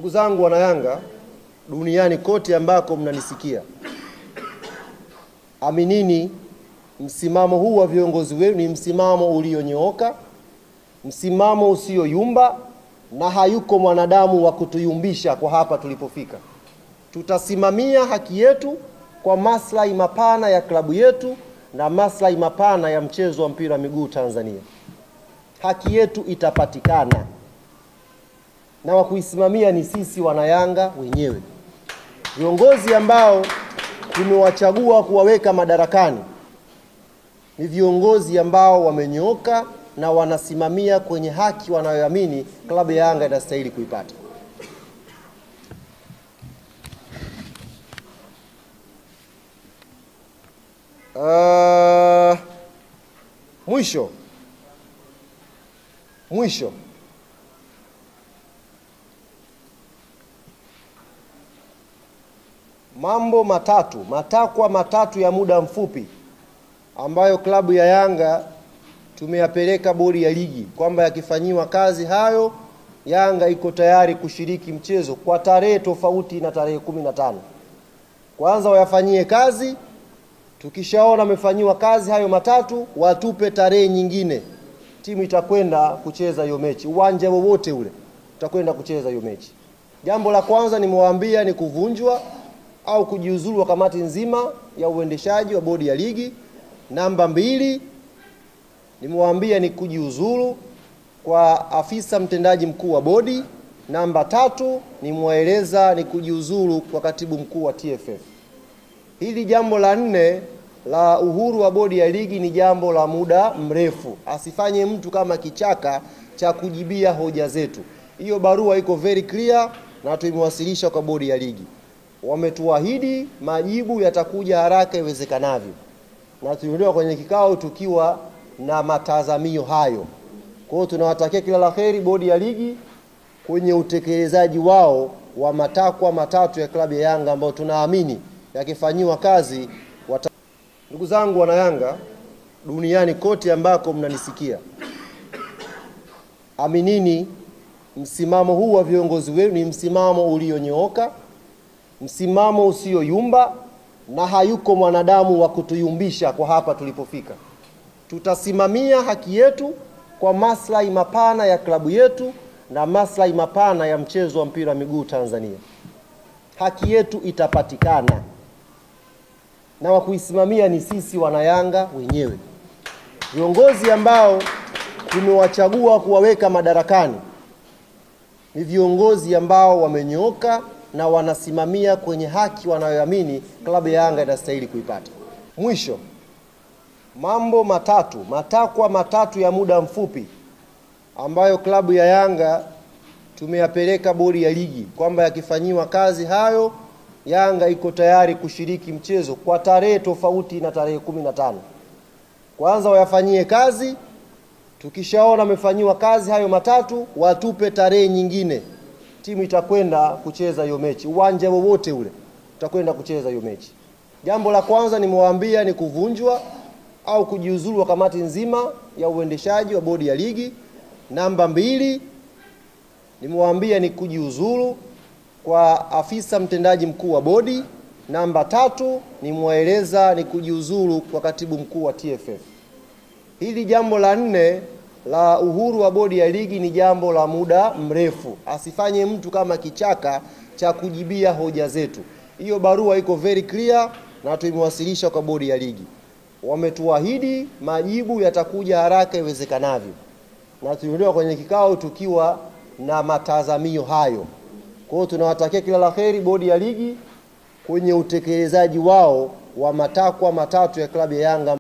Ndugu zangu wana Yanga duniani kote ambako mnanisikia, aminini msimamo huu wa viongozi wenu ni msimamo ulionyooka, msimamo usioyumba, na hayuko mwanadamu wa kutuyumbisha kwa hapa tulipofika. Tutasimamia haki yetu kwa maslahi mapana ya klabu yetu na maslahi mapana ya mchezo wa mpira wa miguu Tanzania. Haki yetu itapatikana, na wa kuisimamia ni sisi wana Yanga wenyewe. Viongozi ambao tumewachagua kuwaweka madarakani ni viongozi ambao wamenyooka na wanasimamia kwenye haki wanayoamini klabu ya Yanga inastahili kuipata. Mwisho matakwa matatu ya muda mfupi ambayo klabu ya Yanga tumeyapeleka bodi ya ligi kwamba yakifanyiwa kazi hayo Yanga iko tayari kushiriki mchezo kwa tarehe tofauti na tarehe 15. Kwanza wayafanyie kazi, tukishaona wamefanyiwa kazi hayo matatu watupe tarehe nyingine. Timu itakwenda kucheza hiyo mechi, uwanja wowote ule tutakwenda kucheza hiyo mechi. Jambo la kwanza nimewaambia ni kuvunjwa au kujiuzulu wa kamati nzima ya uendeshaji wa bodi ya ligi. Namba 2 nimewaambia ni kujiuzulu kwa afisa mtendaji mkuu wa bodi. Namba 3 nimewaeleza ni kujiuzulu kwa katibu mkuu wa TFF. Hili jambo la 4 la uhuru wa bodi ya ligi ni jambo la muda mrefu. Asifanye mtu kama kichaka cha kujibia hoja zetu. Hiyo barua iko very clear na tumewasilisha kwa bodi ya ligi. Wametuahidi majibu yatakuja haraka iwezekanavyo, na tuliondoka kwenye kikao tukiwa na matazamio hayo. Kwa hiyo tunawatakia kila la kheri bodi ya ligi kwenye utekelezaji wao wa matakwa matatu ya klabu ya Yanga ambao tunaamini yakifanywa kazi Ndugu zangu wana Yanga duniani kote ambako mnanisikia, aminini msimamo huu wa viongozi wenu ni msimamo ulionyooka, msimamo usioyumba, na hayuko mwanadamu wa kutuyumbisha kwa hapa tulipofika. Tutasimamia haki yetu kwa maslahi mapana ya klabu yetu na maslahi mapana ya mchezo wa mpira wa miguu Tanzania. Haki yetu itapatikana, na wa kuisimamia ni sisi wana Yanga wenyewe. Viongozi ambao tumewachagua kuwaweka madarakani ni viongozi ambao wamenyooka na wanasimamia kwenye haki wanayoamini klabu ya Yanga inastahili kuipata. Mwisho, matakwa matatu ya muda mfupi ambayo klabu ya Yanga tumeyapeleka bodi ya ligi kwamba yakifanyiwa kazi hayo Yanga iko tayari kushiriki mchezo kwa tarehe tofauti na tarehe 15. Kwanza wayafanyie kazi, tukishaona wamefanyiwa kazi hayo matatu watupe tarehe nyingine. Timu itakwenda kucheza hiyo mechi, uwanja wowote ule tutakwenda kucheza hiyo mechi. Jambo la kwanza nimewaambia ni kuvunjwa au kujiuzulu wa kamati nzima ya uendeshaji wa bodi ya ligi. Namba 2 nimewaambia ni kujiuzulu kwa afisa mtendaji mkuu wa bodi. Namba 3 nimewaeleza ni kujiuzulu kwa katibu mkuu wa TFF. Hili jambo la 4 la uhuru wa bodi ya ligi ni jambo la muda mrefu. Asifanye mtu kama kichaka cha kujibia hoja zetu. Hiyo barua iko very clear na tumewasilisha kwa bodi ya ligi. Wametuahidi majibu yatakuja haraka iwezekanavyo, na tuliondoka kwenye kikao tukiwa na matazamio hayo. Kwa hiyo tunawatakia kila la kheri bodi ya ligi kwenye utekelezaji wao wa matakwa matatu ya klabu ya Yanga.